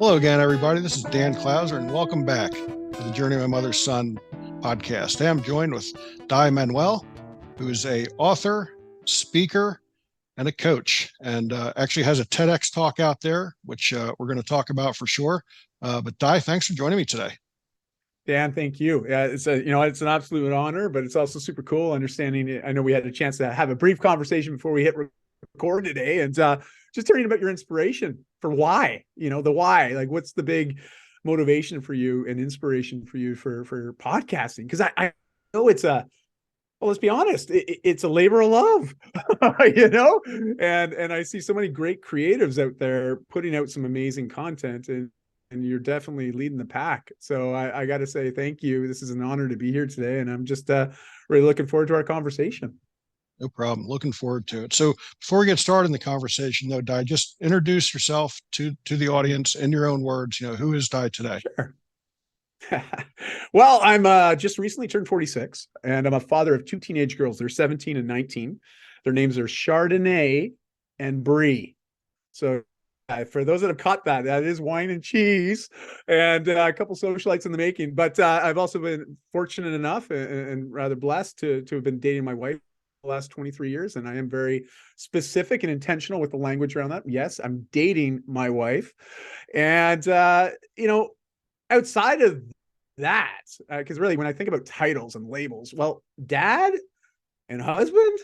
Hello again, everybody. This is Dan Clouser, and welcome back to the Journey of My Mother's Son podcast. Today I'm joined with Dai Manuel, who is a author, speaker, and a coach, and actually has a TEDx talk out there, which we're going to talk about for sure. But Dai, thanks for joining me today. Dan, thank you. Yeah, it's an absolute honor, but it's also super cool understanding it. I know we had a chance to have a brief conversation before we hit record today, and just hearing about your inspiration for why, the why, like what's the big motivation for you and inspiration for you for podcasting? Because I know well, let's be honest, it's a labor of love, and I see so many great creatives out there putting out some amazing content, and you're definitely leading the pack. So I got to say thank you. This is an honor to be here today, and I'm just really looking forward to our conversation. No problem. Looking forward to it. So before we get started in the conversation, though, Dai, just introduce yourself to the audience in your own words. Who is Dai today? Sure. Well, I'm just recently turned 46, and I'm a father of two teenage girls. They're 17 and 19. Their names are Chardonnay and Brie. So for those that have caught that is wine and cheese, and a couple socialites in the making. But I've also been fortunate enough and rather blessed to have been dating my wife the last 23 years. And I am very specific and intentional with the language around that. Yes, I'm dating my wife. And, outside of that, because really when I think about titles and labels, well, dad and husband,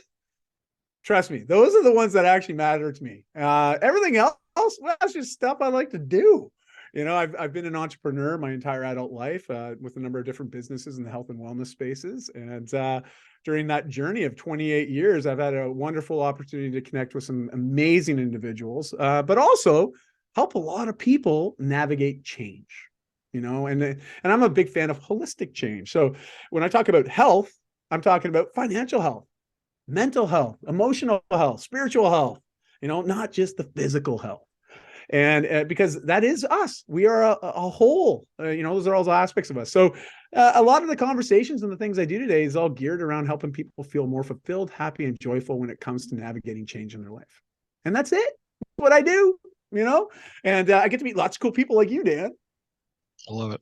trust me, those are the ones that actually matter to me. Everything else, well, that's just stuff I like to do. I've been an entrepreneur my entire adult life with a number of different businesses in the health and wellness spaces. And during that journey of 28 years, I've had a wonderful opportunity to connect with some amazing individuals, but also help a lot of people navigate change. And I'm a big fan of holistic change. So when I talk about health, I'm talking about financial health, mental health, emotional health, spiritual health, not just the physical health. And because that is us, we are a whole, those are all the aspects of us. So a lot of the conversations and the things I do today is all geared around helping people feel more fulfilled, happy, and joyful when it comes to navigating change in their life. And that's it. What I do, and I get to meet lots of cool people like you, Dan. I love it.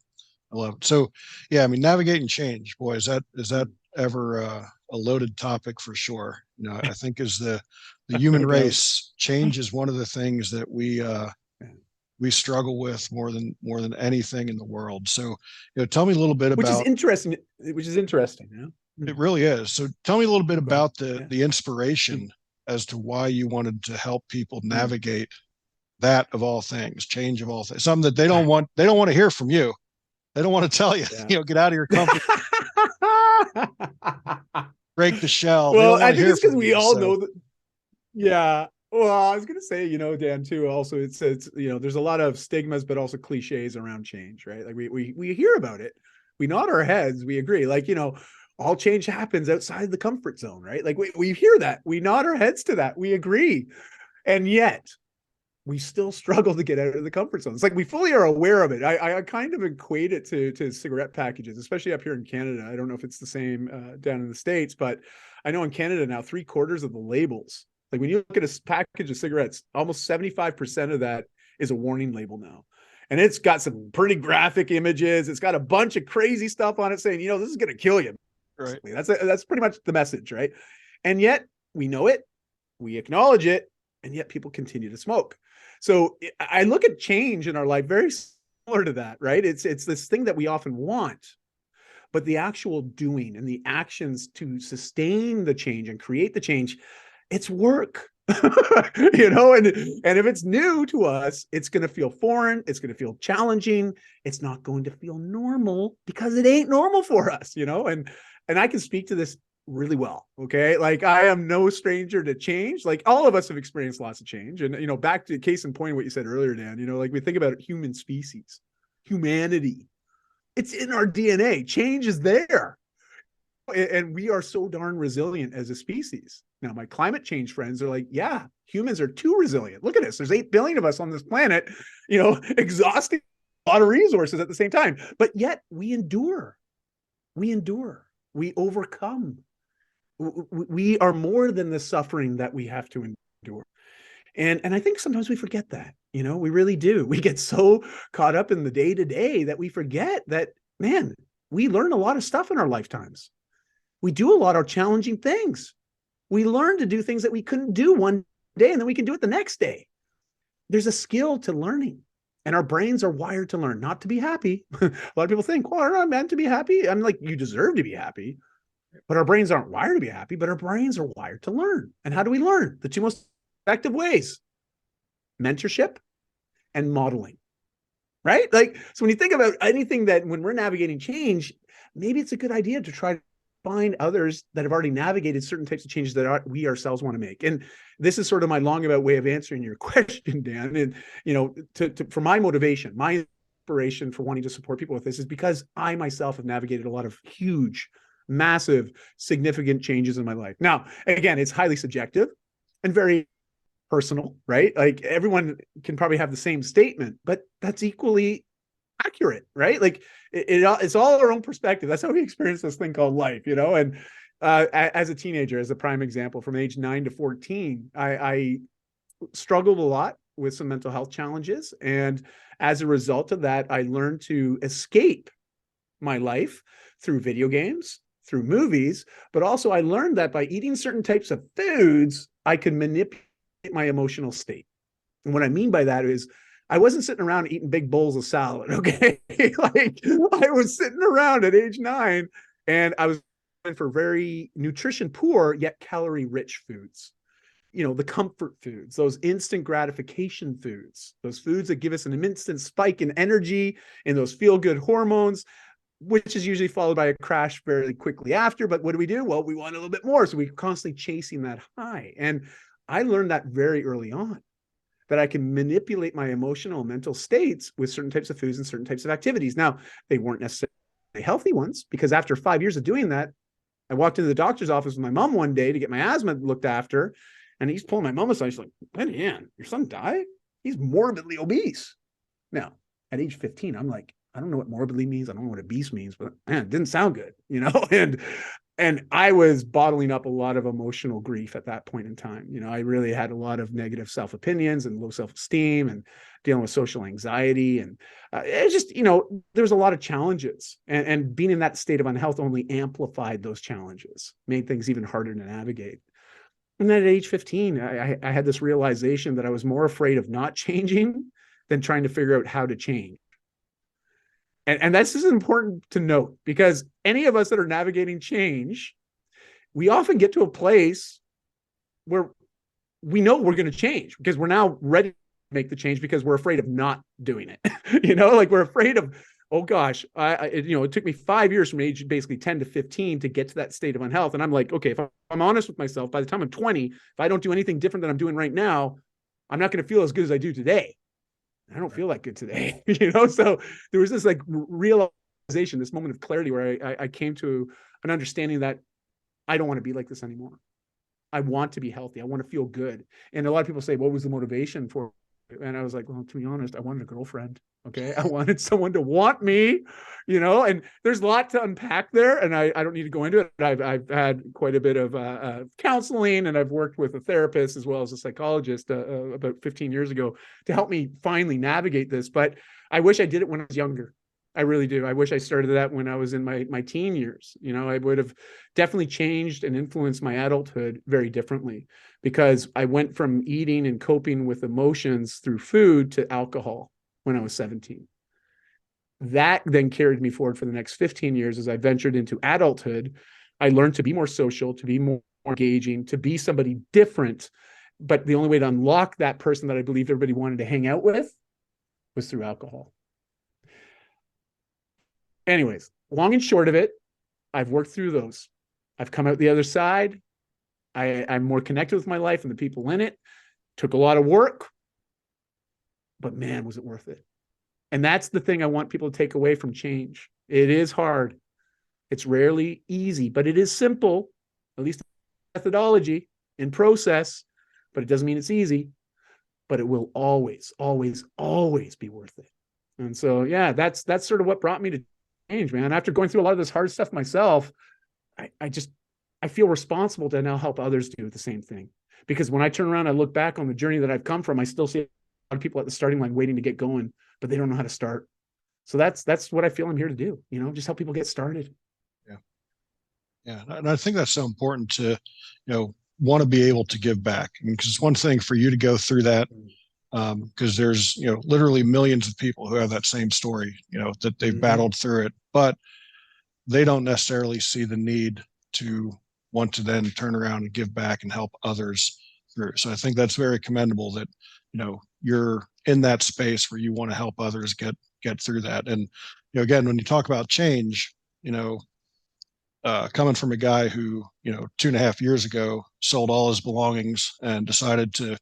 I love it. So, yeah, I mean, navigating change, boy, is that ever a loaded topic for sure. I think as the human race, change is one of the things that we struggle with more than anything in the world. So, tell me a little bit about, which is interesting. It really is. So, tell me a little bit about the inspiration as to why you wanted to help people navigate that of all things, change of all things, something that they don't want to hear from you. They don't want to tell you, get out of your comfort, break the shell. Well, I think it's because we all know that. Yeah. Well, I was going to say, Dan, too, also it's, there's a lot of stigmas, but also cliches around change, right? Like we hear about it. We nod our heads. We agree. Like, all change happens outside the comfort zone, right? Like we hear that. We nod our heads to that. We agree. And yet we still struggle to get out of the comfort zone. It's like we fully are aware of it. I kind of equate it to cigarette packages, especially up here in Canada. I don't know if it's the same down in the States, but I know in Canada now, 3/4 of the labels, like when you look at a package of cigarettes, almost 75% of that is a warning label now. And it's got some pretty graphic images. It's got a bunch of crazy stuff on it saying, this is going to kill you. Right. That's pretty much the message, right? And yet we know it, we acknowledge it, and yet people continue to smoke. So I look at change in our life very similar to that, right? It's this thing that we often want, but the actual doing and the actions to sustain the change and create the change, it's work. And if it's new to us, it's going to feel foreign. It's going to feel challenging. It's not going to feel normal because it ain't normal for us, and I can speak to this really well. Okay. Like I am no stranger to change. Like all of us have experienced lots of change. And, back to case in point, what you said earlier, Dan, like we think about human species, humanity, it's in our DNA. Change is there. And we are so darn resilient as a species. Now, my climate change friends are like, yeah, humans are too resilient. Look at us. There's 8 billion of us on this planet, exhausting a lot of resources at the same time. But yet we endure. We overcome. We are more than the suffering that we have to endure. And I think sometimes we forget that, we really do. We get so caught up in the day to day that we forget that, man, we learn a lot of stuff in our lifetimes. We do a lot of challenging things. We learn to do things that we couldn't do one day, and then we can do it the next day. There's a skill to learning, and our brains are wired to learn, not to be happy. A lot of people think, well, I'm not meant to be happy. I'm like, you deserve to be happy. But our brains aren't wired to be happy, but our brains are wired to learn. And how do we learn? The two most effective ways: mentorship and modeling, right? Like, so when you think about anything that when we're navigating change, maybe it's a good idea to try to find others that have already navigated certain types of changes that we ourselves want to make. And this is sort of my long about way of answering your question, Dan. And, for my motivation, my inspiration for wanting to support people with this is because I myself have navigated a lot of huge, massive, significant changes in my life. Now, again, it's highly subjective and very personal, right? Like, everyone can probably have the same statement, but that's equally accurate, right? Like, it's all our own perspective. That's how we experience this thing called life, And as a teenager, as a prime example, from age 9 to 14, I struggled a lot with some mental health challenges. And as a result of that, I learned to escape my life through video games, through movies, but also I learned that by eating certain types of foods, I could manipulate my emotional state. And what I mean by that is, I wasn't sitting around eating big bowls of salad, okay? Like, I was sitting around at age 9, and I was going for very nutrition poor yet calorie rich foods. The comfort foods, those instant gratification foods, those foods that give us an instant spike in energy and those feel good hormones, which is usually followed by a crash very quickly after. But what do? Well, we want a little bit more. So we're constantly chasing that high. And I learned that very early on, that I can manipulate my emotional and mental states with certain types of foods and certain types of activities. Now, they weren't necessarily healthy ones, because after 5 years of doing that, I walked into the doctor's office with my mom one day to get my asthma looked after, and he's pulling my mom aside. He's like, "Betty Ann, your son died? He's morbidly obese." Now, at age 15, I'm like, I don't know what morbidly means. I don't know what obese means, but man, it didn't sound good, And I was bottling up a lot of emotional grief at that point in time. I really had a lot of negative self-opinions and low self-esteem, and dealing with social anxiety. And it just, there was a lot of challenges. And being in that state of unhealth only amplified those challenges, made things even harder to navigate. And then at age 15, I had this realization that I was more afraid of not changing than trying to figure out how to change. And this is important to note, because any of us that are navigating change, we often get to a place where we know we're going to change, because we're now ready to make the change, because we're afraid of not doing it. Like, we're afraid of, oh gosh, it took me 5 years from age basically 10 to 15 to get to that state of unhealth. And I'm like, okay, if I'm honest with myself, by the time I'm 20, if I don't do anything different than I'm doing right now, I'm not going to feel as good as I do today. I don't feel that good today, So there was this like realization, this moment of clarity, where I came to an understanding that I don't want to be like this anymore. I want to be healthy. I want to feel good. And a lot of people say, what was the motivation for it? And I was like, well, to be honest, I wanted a girlfriend. Okay. I wanted someone to want me, and there's a lot to unpack there, and I don't need to go into it. I've had quite a bit of counseling, and I've worked with a therapist as well as a psychologist about 15 years ago to help me finally navigate this. But I wish I did it when I was younger. I really do. I wish I started that when I was in my teen years. I would have definitely changed and influenced my adulthood very differently, because I went from eating and coping with emotions through food to alcohol when I was 17. That then carried me forward for the next 15 years as I ventured into adulthood. I learned to be more social, to be more engaging, to be somebody different. But the only way to unlock that person that I believed everybody wanted to hang out with was through alcohol. Anyways, long and short of it, I've worked through those. I've come out the other side. I'm more connected with my life and the people in it. Took a lot of work, but man, was it worth it. And that's the thing I want people to take away from change. It is hard. It's rarely easy, but it is simple, at least methodology and process, but it doesn't mean it's easy, but it will always, always, always be worth it. And so, yeah, that's sort of what brought me to change, man. After going through a lot of this hard stuff myself, I feel responsible to now help others do the same thing, Because when I turn around, I look back on the journey that I've come from, I still see a lot of people at the starting line waiting to get going, but they don't know how to start. So that's what I feel I'm here to do, just help people get started. Yeah. Yeah. And I think that's so important to, want to be able to give back. I mean, because it's one thing for you to go through that, because there's, literally millions of people who have that same story, that they've battled through it, but they don't necessarily see the need to want to then turn around and give back and help others through. So I think that's very commendable that, you're in that space where you want to help others get through that. And, again, when you talk about change, coming from a guy who, 2.5 years ago sold all his belongings and decided to,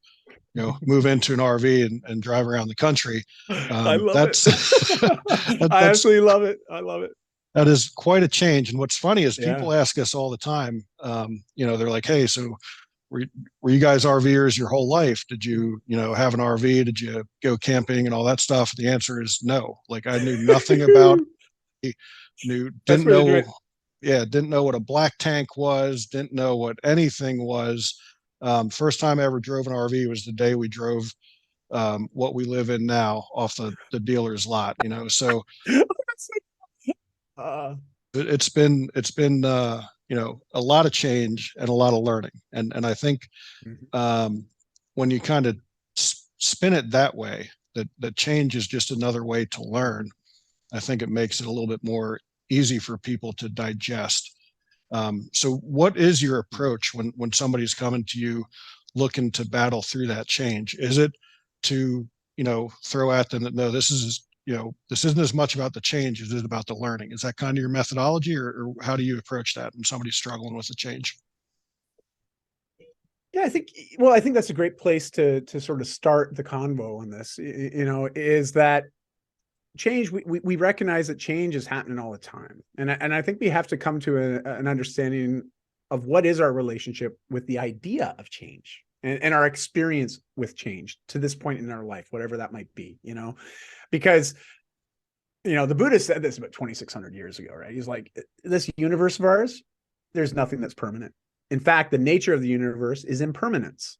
move into an RV and drive around the country. I love that's, it. I absolutely love it. I love it. That is quite a change. And what's funny is Yeah. people ask us all the time, they're like, hey, so were you guys RVers your whole life? Did you, have an RV? Did you go camping and all that stuff? The answer is no. Like I knew nothing about it, didn't know. Yeah. Didn't know what a black tank was. Didn't know what anything was. First time I ever drove an RV was the day we drove what we live in now off the dealer's lot, so it's been a lot of change and a lot of learning. And I think when you kind of spin it that way, that change is just another way to learn, I think it makes it a little bit more easy for people to digest. So what is your approach when somebody's coming to you looking to battle through that change? Is it to, throw at them that, no, this isn't as much about the change as it is about the learning? Is that kind of your methodology, or how do you approach that when somebody's struggling with the change? Yeah, I think that's a great place to sort of start the convo on this, is that change, we recognize that change is happening all the time. And I think we have to come to an understanding of what is our relationship with the idea of change and our experience with change to this point in our life, whatever that might be, because, the Buddha said this about 2,600 years ago, right? He's like, this universe of ours, there's nothing that's permanent. In fact, the nature of the universe is impermanence.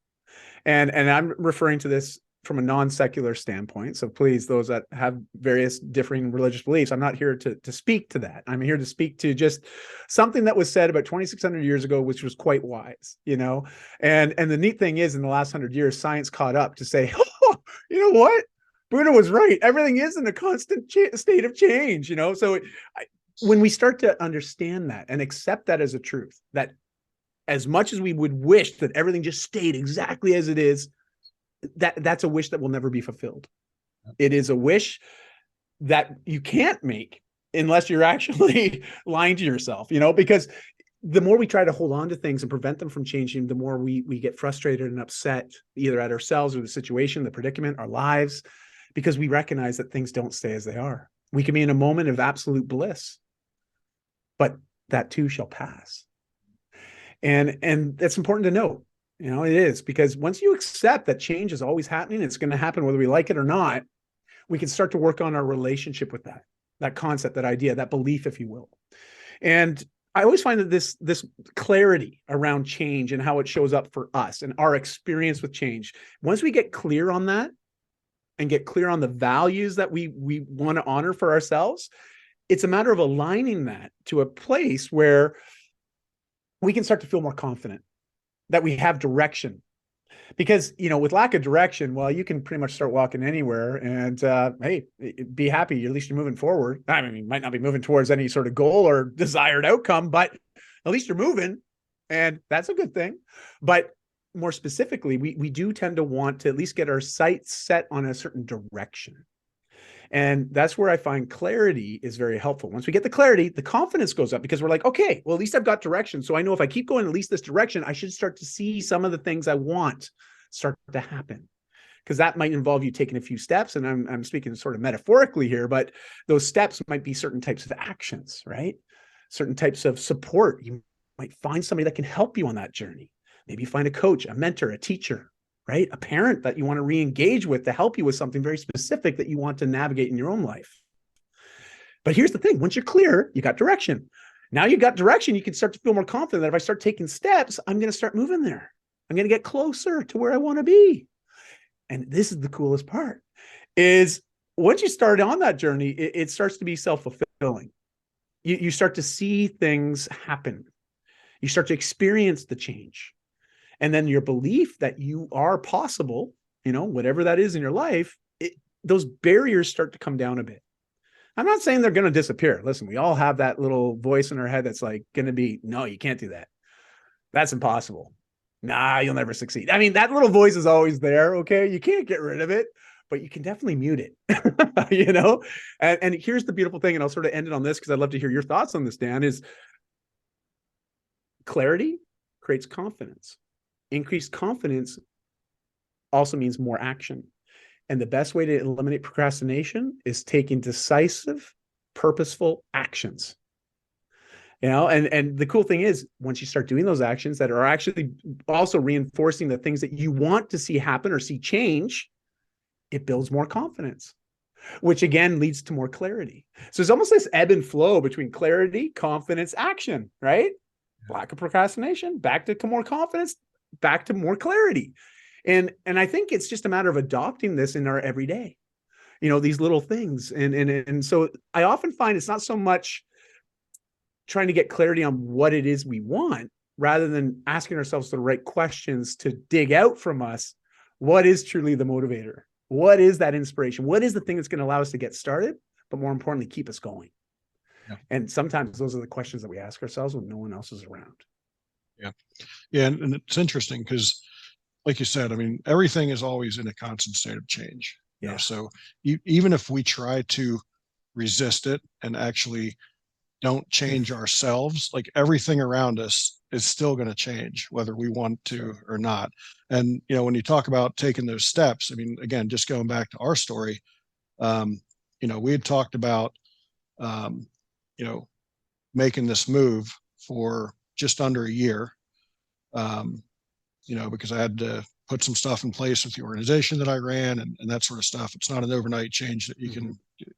And I'm referring to this from a non-secular standpoint. So please, those that have various differing religious beliefs, I'm not here to speak to that. I'm here to speak to just something that was said about 2,600 years ago, which was quite wise, and the neat thing is, in the last 100 years, science caught up to say, oh, you know what? Buddha was right. Everything is in a constant state of change, So when we start to understand that and accept that as a truth, that as much as we would wish that everything just stayed exactly as it is, that's a wish that will never be fulfilled. It is a wish that you can't make unless you're actually lying to yourself, because the more we try to hold on to things and prevent them from changing, the more we get frustrated and upset, either at ourselves or the situation, the predicament, our lives, because we recognize that things don't stay as they are. We can be in a moment of absolute bliss, but that too shall pass. And that's important to note. It is, because once you accept that change is always happening, it's going to happen whether we like it or not, we can start to work on our relationship with that concept, that idea, that belief, if you will. And I always find that this clarity around change and how it shows up for us and our experience with change, once we get clear on that and get clear on the values that we want to honor for ourselves, it's a matter of aligning that to a place where we can start to feel more confident that we have direction. Because, with lack of direction, well, you can pretty much start walking anywhere and, hey, be happy. At least you're moving forward. I mean, you might not be moving towards any sort of goal or desired outcome, but at least you're moving, and that's a good thing. But more specifically, we do tend to want to at least get our sights set on a certain direction. And that's where I find clarity is very helpful. Once we get the clarity, the confidence goes up, because we're like, okay, well, at least I've got direction. So I know if I keep going at least this direction, I should start to see some of the things I want start to happen. Because that might involve you taking a few steps. And I'm speaking sort of metaphorically here, but those steps might be certain types of actions, right? Certain types of support. You might find somebody that can help you on that journey. Maybe find a coach, a mentor, a teacher, right? A parent that you want to re-engage with to help you with something very specific that you want to navigate in your own life. But here's the thing. Once you're clear, you got direction. Now you got direction, you can start to feel more confident that if I start taking steps, I'm going to start moving there. I'm going to get closer to where I want to be. And this is the coolest part, is once you start on that journey, it starts to be self-fulfilling. You start to see things happen. You start to experience the change. And then your belief that you are possible, whatever that is in your life, those barriers start to come down a bit. I'm not saying they're going to disappear. Listen, we all have that little voice in our head that's like going to be, no, you can't do that. That's impossible. Nah, you'll never succeed. I mean, that little voice is always there. Okay. You can't get rid of it, but you can definitely mute it, and here's the beautiful thing. And I'll sort of end it on this, because I'd love to hear your thoughts on this, Dan, is clarity creates confidence. Increased confidence also means more action. And the best way to eliminate procrastination is taking decisive, purposeful actions. And the cool thing is, once you start doing those actions that are actually also reinforcing the things that you want to see happen or see change, it builds more confidence, which again leads to more clarity. So it's almost this ebb and flow between clarity, confidence, action, right? Lack of procrastination, back to more confidence, back to more clarity. And I think it's just a matter of adopting this in our everyday, these little things. And so I often find it's not so much trying to get clarity on what it is we want, rather than asking ourselves the right questions to dig out from us what is truly the motivator. What is that inspiration? What is the thing that's going to allow us to get started, but more importantly, keep us going? Yeah. And sometimes those are the questions that we ask ourselves when no one else is around. Yeah. Yeah. And it's interesting because, like you said, I mean, everything is always in a constant state of change. Yeah. So even if we try to resist it and actually don't change ourselves, like everything around us is still going to change, whether we want to or not. And, when you talk about taking those steps, I mean, again, just going back to our story, we had talked about, making this move for just under a year, because I had to put some stuff in place with the organization that I ran and that sort of stuff. It's not an overnight change that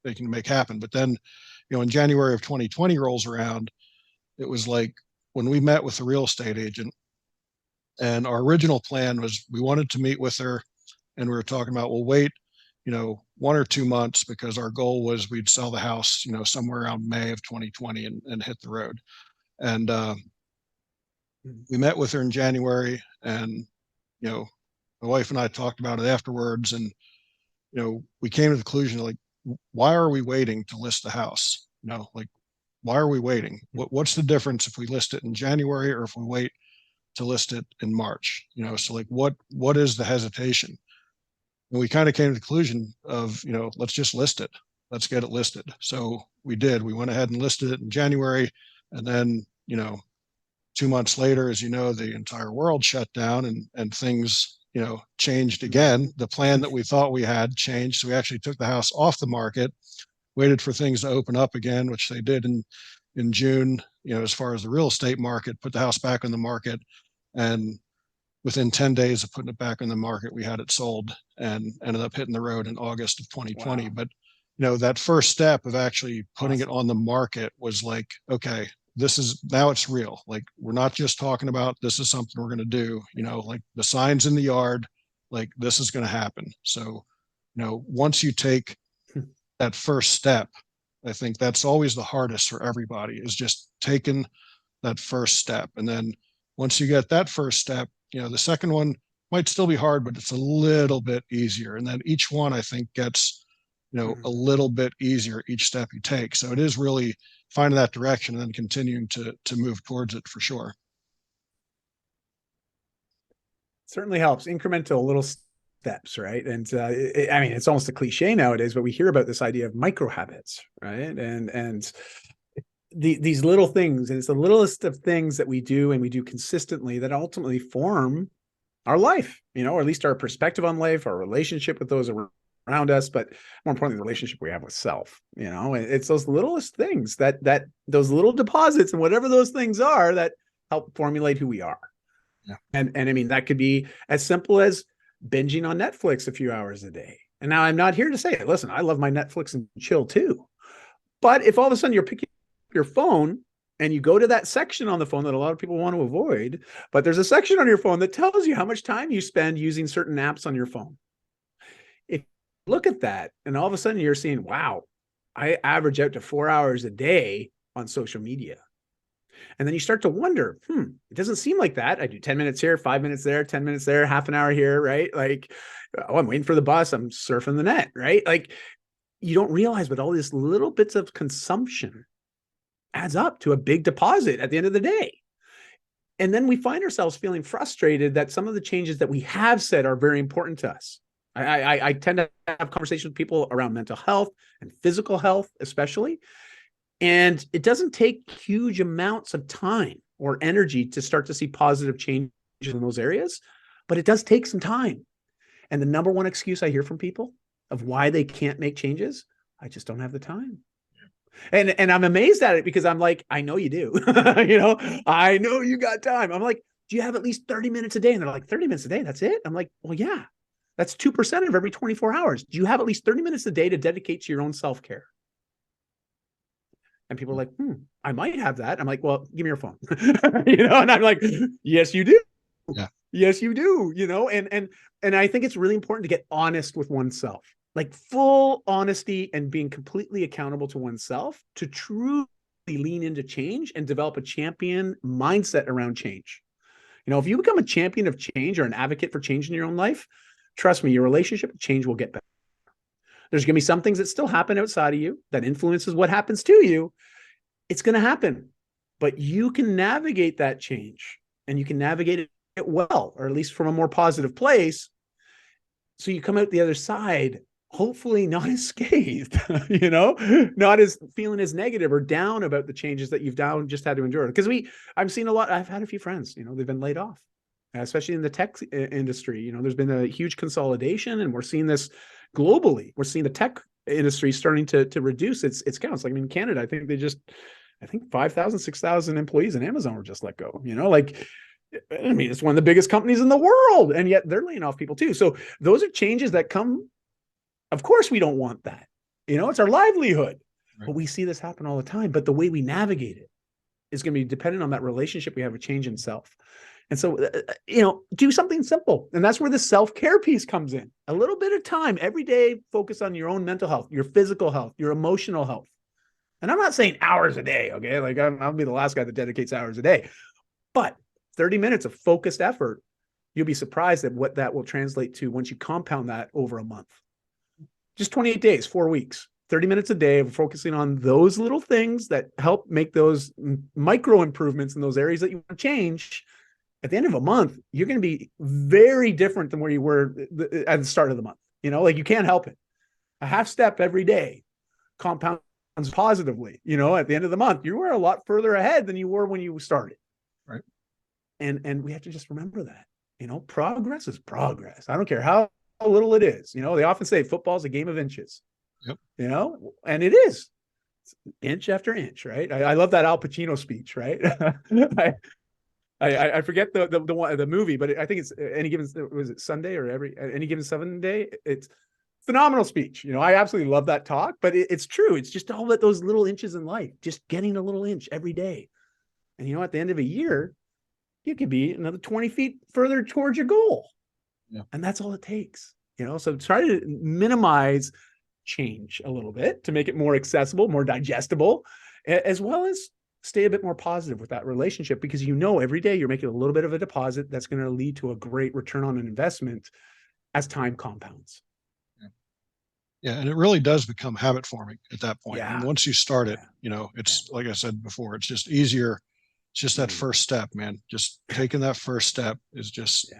they can make happen. But then, in January of 2020 rolls around, it was like when we met with the real estate agent, and our original plan was we wanted to meet with her, and we were talking about, we'll wait, 1 or 2 months, because our goal was we'd sell the house, somewhere around May of 2020 and hit the road. And we met with her in January, and, my wife and I talked about it afterwards, and, we came to the conclusion, like, why are we waiting to list the house? Like, why are we waiting? What's the difference if we list it in January or if we wait to list it in March? So like, what is the hesitation? And we kind of came to the conclusion of, let's just list it. Let's get it listed. So we did. We went ahead and listed it in January, and then, 2 months later, as the entire world shut down and things, changed again. The plan that we thought we had changed. So we actually took the house off the market, waited for things to open up again, which they did in June, as far as the real estate market, put the house back on the market. And within 10 days of putting it back on the market, we had it sold and ended up hitting the road in August of 2020. Wow. But, that first step of actually putting it on the market was like, okay, now it's real. Like, we're not just talking about, this is something we're going to do, like the signs in the yard, like this is going to happen. So, once you take that first step, I think that's always the hardest for everybody, is just taking that first step. And then once you get that first step, the second one might still be hard, but it's a little bit easier. And then each one, I think, gets, a little bit easier each step you take. So it is really finding that direction and then continuing to move towards it, for sure. Certainly helps. Incremental little steps, right? And I mean, it's almost a cliche nowadays, but we hear about this idea of micro habits, right? And these little things, and it's the littlest of things that we do and we do consistently that ultimately form our life, or at least our perspective on life, our relationship with those around us, but more importantly, the relationship we have with self. It's those littlest things that those little deposits and whatever those things are that help formulate who we are. Yeah. And I mean, that could be as simple as binging on Netflix a few hours a day. And now I'm not here to say, listen, I love my Netflix and chill too. But if all of a sudden you're picking up your phone and you go to that section on the phone that a lot of people want to avoid, but there's a section on your phone that tells you how much time you spend using certain apps on your phone. If you look at that and all of a sudden you're seeing, wow, I average out to 4 hours a day on social media. And then you start to wonder, it doesn't seem like that. I do 10 minutes here, 5 minutes there, 10 minutes there, half an hour here, right? Like, oh, I'm waiting for the bus. I'm surfing the net, right? Like, you don't realize, but all these little bits of consumption adds up to a big deposit at the end of the day. And then we find ourselves feeling frustrated that some of the changes that we have said are very important to us. I tend to have conversations with people around mental health and physical health, especially. And it doesn't take huge amounts of time or energy to start to see positive changes in those areas, but it does take some time. And the number one excuse I hear from people of why they can't make changes, I just don't have the time. And I'm amazed at it because I'm like, I know you do. I know you got time. I'm like, do you have at least 30 minutes a day? And they're like, 30 minutes a day, that's it? I'm like, well, yeah, that's 2% of every 24 hours. Do you have at least 30 minutes a day to dedicate to your own self-care? And people are like, I might have that. I'm like, well, give me your phone. And I'm like, yes, you do. Yeah. Yes, you do. And I think it's really important to get honest with oneself, like full honesty and being completely accountable to oneself to truly lean into change and develop a champion mindset around change. If you become a champion of change or an advocate for change in your own life, trust me, your relationship with change will get better. There's going to be some things that still happen outside of you that influences what happens to you. It's going to happen, but you can navigate that change and you can navigate it well, or at least from a more positive place. So you come out the other side, hopefully not as scathed, not as feeling as negative or down about the changes that you've just had to endure. Because I'm seeing a lot. I've had a few friends, they've been laid off, especially in the tech industry. There's been a huge consolidation, and we're seeing this globally. We're seeing the tech industry starting to reduce its counts. Like, in Canada, I think 5,000, 6,000 employees in Amazon were just let go. It's one of the biggest companies in the world, and yet they're laying off people too. So those are changes that come. Of course, we don't want that. It's our livelihood, right? But we see this happen all the time. But the way we navigate it is going to be dependent on that relationship we have with change in self. And so, do something simple. And that's where the self-care piece comes in. A little bit of time every day, focus on your own mental health, your physical health, your emotional health. And I'm not saying hours a day, okay? Like, I'll be the last guy that dedicates hours a day. But 30 minutes of focused effort, you'll be surprised at what that will translate to once you compound that over a month. Just 28 days, 4 weeks, 30 minutes a day of focusing on those little things that help make those micro improvements in those areas that you want to change. At the end of a month, you're going to be very different than where you were at the start of the month. Like, you can't help it. A half step every day compounds positively. At the end of the month, you were a lot further ahead than you were when you started. Right. And we have to just remember that, progress is progress. I don't care how little it is. They often say football's a game of inches. Yep. And it is. It's inch after inch, right? I love that Al Pacino speech, right? I forget the movie, but I think it's Any Given, was it Sunday or Any Given Sunday? It's phenomenal speech. I absolutely love that talk, but it's true. It's just all about those little inches in life, just getting a little inch every day. And at the end of a year, you could be another 20 feet further towards your goal. Yeah. And that's all it takes. So try to minimize change a little bit to make it more accessible, more digestible, as well as stay a bit more positive with that relationship, because every day you're making a little bit of a deposit that's going to lead to a great return on an investment as time compounds. Yeah, and it really does become habit forming at that point. Yeah. And once you start it, it's like I said before, it's just easier. It's just that first step, man. Just taking that first step is just,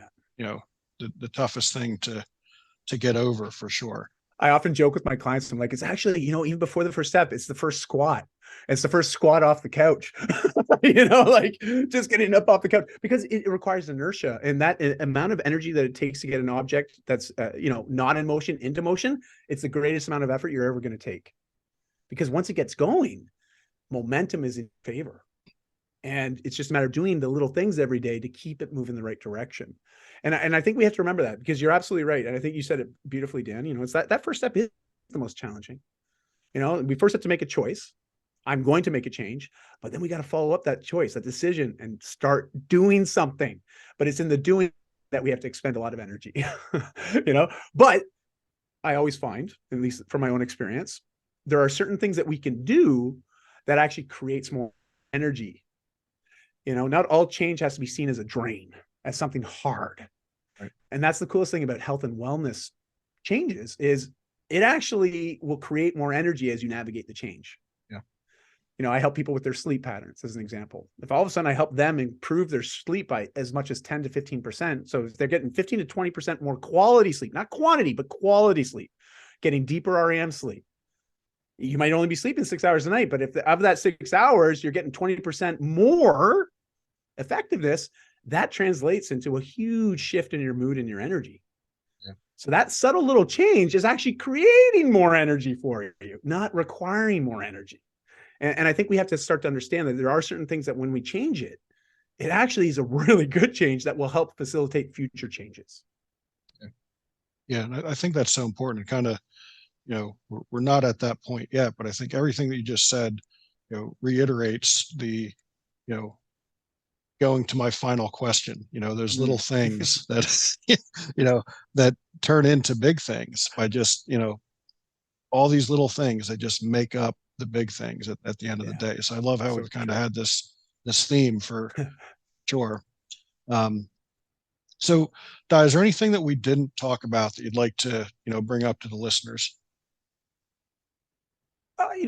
the toughest thing to get over, for sure. I often joke with my clients. I'm like, it's actually, even before the first step, it's the first squat. It's the first squat off the couch, like just getting up off the couch, because it requires inertia, and that amount of energy that it takes to get an object that's, not in motion into motion. It's the greatest amount of effort you're ever going to take, because once it gets going, momentum is in favor. And it's just a matter of doing the little things every day to keep it moving in the right direction. And I think we have to remember that, because you're absolutely right. And I think you said it beautifully, Dan. It's that first step is the most challenging. We first have to make a choice. I'm going to make a change, but then we got to follow up that choice, that decision, and start doing something. But it's in the doing that we have to expend a lot of energy, but I always find, at least from my own experience, there are certain things that we can do that actually creates more energy. Not all change has to be seen as a drain, as something hard. Right. And that's the coolest thing about health and wellness changes is it actually will create more energy as you navigate the change. Yeah. I help people with their sleep patterns as an example. If all of a sudden I help them improve their sleep by as much as 10 to 15%, so if they're getting 15 to 20% more quality sleep, not quantity, but quality sleep, getting deeper REM sleep. You might only be sleeping 6 hours a night, but if of that 6 hours, you're getting 20% more effectiveness, that translates into a huge shift in your mood and your energy. Yeah. So that subtle little change is actually creating more energy for you, not requiring more energy. And I think we have to start to understand that there are certain things that when we change it, it actually is a really good change that will help facilitate future changes. Yeah. And I think that's so important. Kind of, we're not at that point yet, but I think everything that you just said, reiterates the, going to my final question, those little things that, that turn into big things by just, all these little things that just make up the big things at the end of the day. So I love how we've kind of had this theme for sure. So Dai, is there anything that we didn't talk about that you'd like to, bring up to the listeners?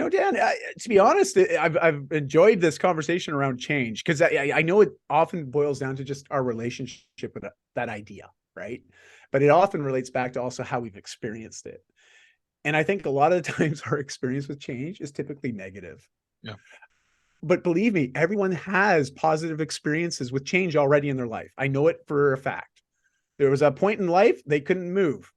Dan, to be honest, I've enjoyed this conversation around change because I know it often boils down to just our relationship with that idea, right? But it often relates back to also how we've experienced it. And I think a lot of the times our experience with change is typically negative. Yeah. But believe me, everyone has positive experiences with change already in their life. I know it for a fact. There was a point in life they couldn't move.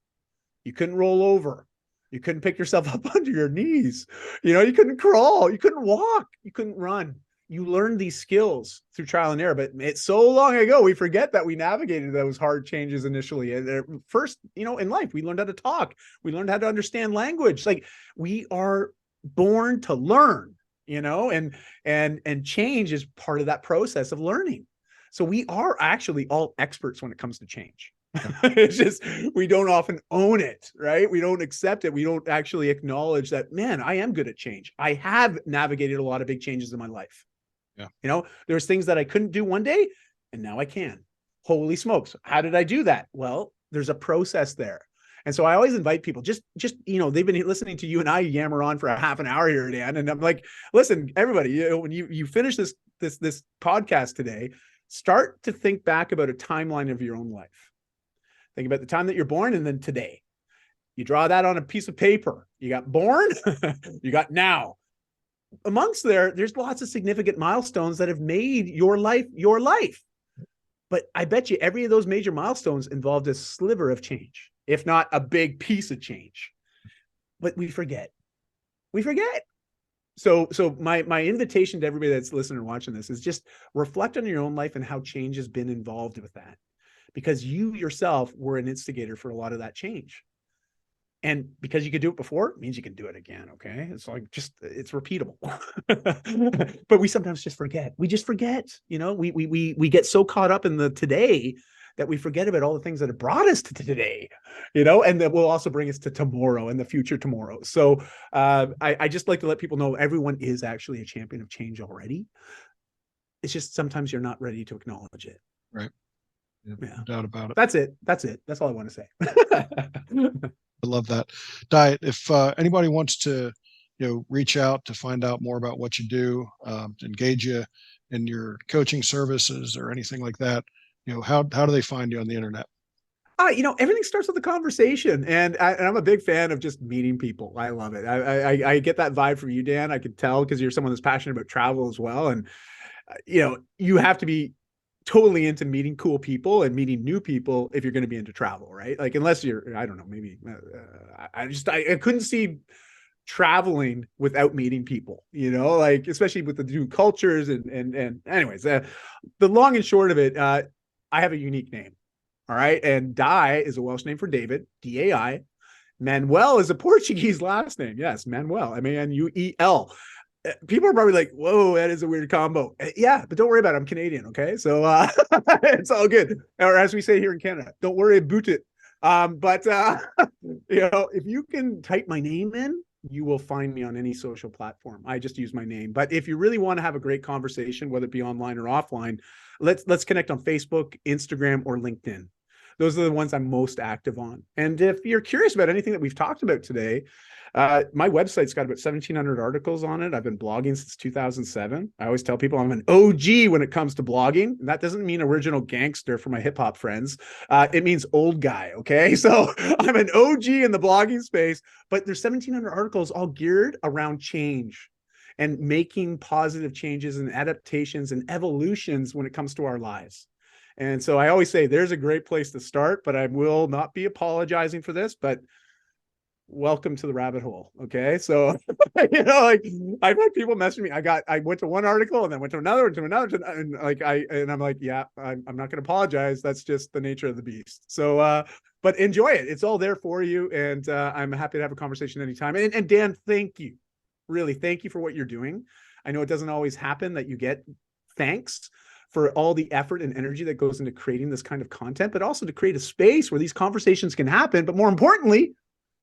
You couldn't roll over. You couldn't pick yourself up under your knees. You couldn't crawl. You couldn't walk. You couldn't run. You learned these skills through trial and error, but it's so long ago, we forget that we navigated those hard changes initially. And first, in life, we learned how to talk. We learned how to understand language. Like we are born to learn, and change is part of that process of learning. So we are actually all experts when it comes to change. It's just we don't often own it, right? We don't accept it. We don't actually acknowledge that, man, I am good at change. I have navigated a lot of big changes in my life. Yeah. There's things that I couldn't do one day and now I can. Holy smokes. How did I do that? Well, there's a process there. And so I always invite people, just they've been listening to you and I yammer on for a half an hour here, Dan. And I'm like, listen, everybody, when you finish this podcast today, start to think back about a timeline of your own life. Think about the time that you're born and then today. You draw that on a piece of paper. You got born, you got now. Amongst there's lots of significant milestones that have made your life your life. But I bet you every of those major milestones involved a sliver of change, if not a big piece of change. But we forget. So my invitation to everybody that's listening or watching this is just reflect on your own life and how change has been involved with that. Because you yourself were an instigator for a lot of that change. And because you could do it before, it means you can do it again. Okay. It's like it's repeatable. But we sometimes just forget. We just forget, we get so caught up in the today that we forget about all the things that have brought us to today, and that will also bring us to tomorrow and the future tomorrow. So I just like to let people know everyone is actually a champion of change already. It's just sometimes you're not ready to acknowledge it. Right. Yeah. No doubt about it. That's it. That's all I want to say. I love that. Dai, if anybody wants to, reach out to find out more about what you do, to engage you in your coaching services or anything like that, how do they find you on the internet? Everything starts with a conversation, and I'm a big fan of just meeting people. I love it. I get that vibe from you, Dan. I could tell because you're someone that's passionate about travel as well, and you have to be totally into meeting cool people and meeting new people if you're going to be into travel, right? Like unless you're, I don't know, maybe I couldn't see traveling without meeting people, like especially with the new cultures and anyways, the long and short of it, I have a unique name. All right. And Dai is a Welsh name for David, D-A-I. Manuel is a Portuguese last name. Yes, Manuel, M-A-N-U-E-L. people are probably like, whoa, that is a weird combo. Yeah, but don't worry about it. I'm Canadian. Okay. So it's all good. Or as we say here in Canada, don't worry about it. But if you can type my name in, you will find me on any social platform. I just use my name. But if you really want to have a great conversation, whether it be online or offline, let's connect on Facebook, Instagram, or LinkedIn. Those are the ones I'm most active on. And if you're curious about anything that we've talked about today, my website's got about 1,700 articles on it. I've been blogging since 2007. I always tell people I'm an OG when it comes to blogging. And that doesn't mean original gangster for my hip hop friends. It means old guy. Okay. So I'm an OG in the blogging space, but there's 1,700 articles all geared around change and making positive changes and adaptations and evolutions when it comes to our lives. And so I always say there's a great place to start, but I will not be apologizing for this, but welcome to the rabbit hole. Okay. So, like I've had people message me. I went to one article and then went to another, and I'm like, yeah, I'm not going to apologize. That's just the nature of the beast. So, but enjoy it. It's all there for you. And I'm happy to have a conversation anytime. And Dan, thank you. Really, thank you for what you're doing. I know it doesn't always happen that you get thanks for all the effort and energy that goes into creating this kind of content, but also to create a space where these conversations can happen. But more importantly,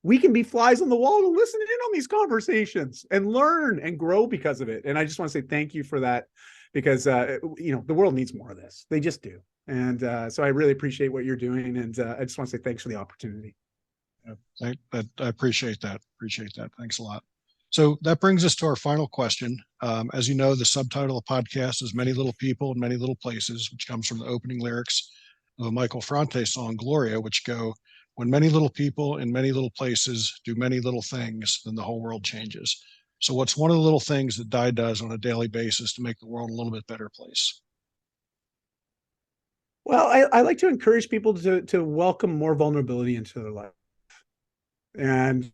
we can be flies on the wall to listen in on these conversations and learn and grow because of it. And I just want to say thank you for that, because the world needs more of this. They just do. And so I really appreciate what you're doing. And I just want to say thanks for the opportunity. I appreciate that. Appreciate that. Thanks a lot. So that brings us to our final question. As you know, the subtitle of the podcast is Many Little People in Many Little Places, which comes from the opening lyrics of a Michael Franti song, Gloria, which go, when many little people in many little places do many little things, then the whole world changes. So what's one of the little things that Dai does on a daily basis to make the world a little bit better place? Well, I like to encourage people to welcome more vulnerability into their life. And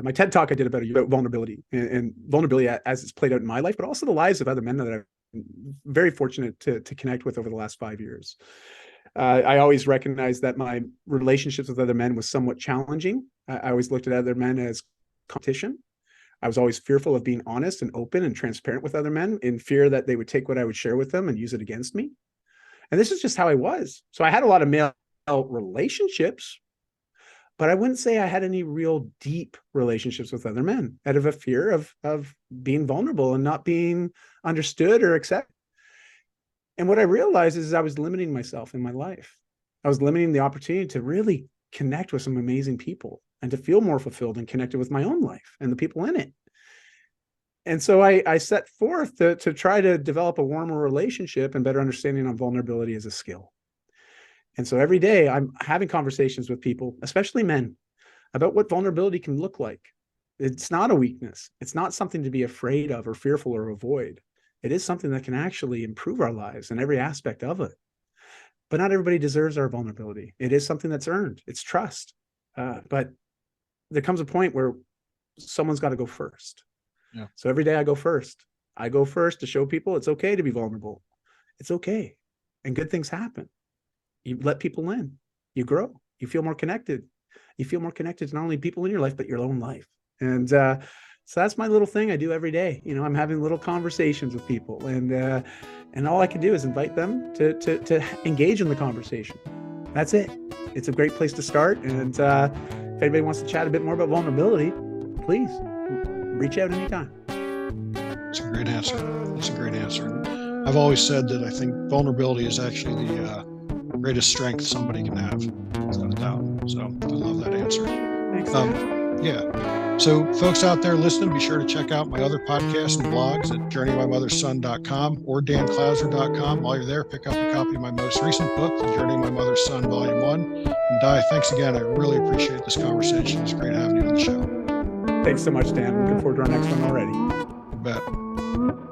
my TED talk I did about vulnerability and vulnerability as it's played out in my life, but also the lives of other men that I've been very fortunate to connect with over the last 5 years. I always recognized that my relationships with other men was somewhat challenging. I always looked at other men as competition. I was always fearful of being honest and open and transparent with other men, in fear that they would take what I would share with them and use it against me. And this is just how I was. So I had a lot of male relationships, but I wouldn't say I had any real deep relationships with other men out of a fear of being vulnerable and not being understood or accepted. And what I realized is I was limiting myself in my life. I was limiting the opportunity to really connect with some amazing people and to feel more fulfilled and connected with my own life and the people in it. And so I set forth to try to develop a warmer relationship and better understanding on vulnerability as a skill. And so every day I'm having conversations with people, especially men, about what vulnerability can look like. It's not a weakness. It's not something to be afraid of or fearful or avoid. It is something that can actually improve our lives in every aspect of it. But not everybody deserves our vulnerability. It is something that's earned. It's trust. But there comes a point where someone's got to go first. Yeah. So every day I go first. I go first to show people it's okay to be vulnerable. It's okay. And good things happen. You let people in. You grow. You feel more connected. You feel more connected to not only people in your life, but your own life. And so that's my little thing I do every day. I'm having little conversations with people, and all I can do is invite them to engage in the conversation. That's it. It's a great place to start. And if anybody wants to chat a bit more about vulnerability, please reach out anytime. That's a great answer. That's a great answer. I've always said that I think vulnerability is actually the greatest strength somebody can have, without a doubt. So I love that answer. Thanks. Yeah. So folks out there listening, be sure to check out my other podcasts and blogs at journeymymotherson.com or danclouser.com. While you're there, pick up a copy of my most recent book, The Journey of My Mother's Son, Volume 1. And Dai, thanks again. I really appreciate this conversation. It's great having you on the show. Thanks so much, Dan. Looking forward to our next one already. You bet.